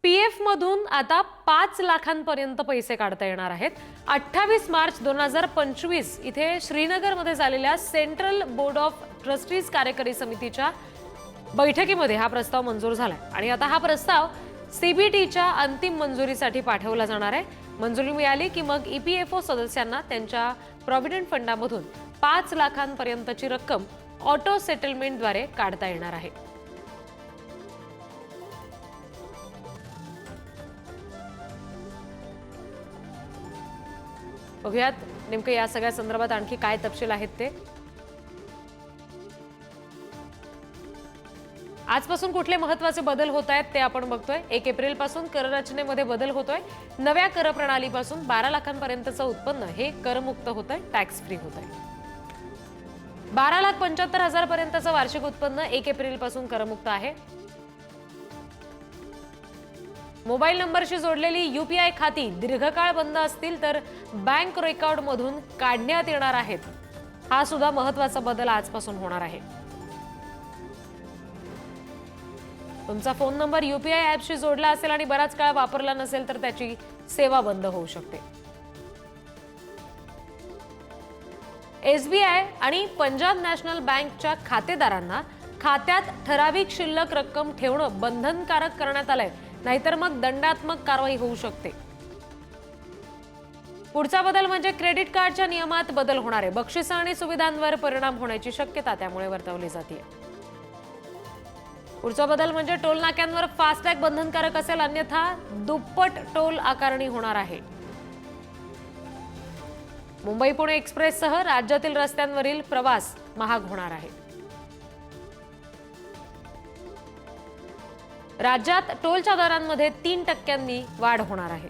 PF मधून आता 5 लाखांपर्यंत पैसे काढता येणार आहेत। 28 मार्च 2025 इथे श्रीनगरमध्ये झालेल्या सेंट्रल बोर्ड ऑफ ट्रस्टीज कार्यकारी समितीच्या बैठकीमध्ये हा प्रस्ताव मंजूर झालाय आणि आता हा प्रस्ताव सीबीटीच्या अंतिम मंजुरीसाठी पाठवला जाणार आहे। मंजुरी मिळाली की मग ईपीएफओ सदस्यांना त्यांच्या प्रॉव्हिडंट फंडामधून 5 लाखांपर्यंतची रक्कम ऑटो सेटलमेंटद्वारे काढता येणार आहे। बघूयात नेमकं या सगळ्या संदर्भात आणखी काय तपशील आहेत ते। आजपासून कुठले महत्त्वाचे बदल होत आहेत ते आपण बघतोय। 1 एप्रिल पासून कर रचनेमध्ये बदल होतोय। नव्या कर प्रणालीपासून 12 लाखांपर्यंतचं उत्पन्न हे करमुक्त होतंय, टॅक्स फ्री होतंय। 12,75,000 पर्यंतचं वार्षिक उत्पन्न 1 एप्रिल पासून करमुक्त आहे। मोबाईल नंबरशी जोडलेली यूपीआय खाती दीर्घकाळ बंद असतील तर बँक रेकॉर्ड मधून काढण्यात येणार आहेत। हा सुद्धा महत्त्वाचा बदल आजपासून होणार आहे। तुमचा फोन नंबर यूपीआय ॲपशी जोडला असेल आणि बराच काळ वापरला नसेल तर त्याची सेवा बंद होऊ शकते। एसबीआय आणि पंजाब नॅशनल बँकच्या खातेदारांना खात्यात ठराविक शिल्लक रक्कम ठेवणं बंधनकारक करण्यात आलंय, नाहीतर मग दंडात्मक कारवाई होऊ शकते। पुढचा बदल म्हणजे क्रेडिट कार्डच्या नियमात बदल होणार आहे। बक्षिसं आणि सुविधांवर परिणाम होण्याची शक्यता त्यामुळे वर्तवली जाते। पुढचा बदल म्हणजे टोल नाक्यांवर फास्टॅग बंधनकारक असेल, अन्यथा दुप्पट टोल आकारणी होणार आहे। मुंबई पुणे एक्सप्रेससह राज्यातील रस्त्यांवरील प्रवास महाग होणार आहे। राज्यात टोलच्या दरांमध्ये 3% वाढ होणार आहे।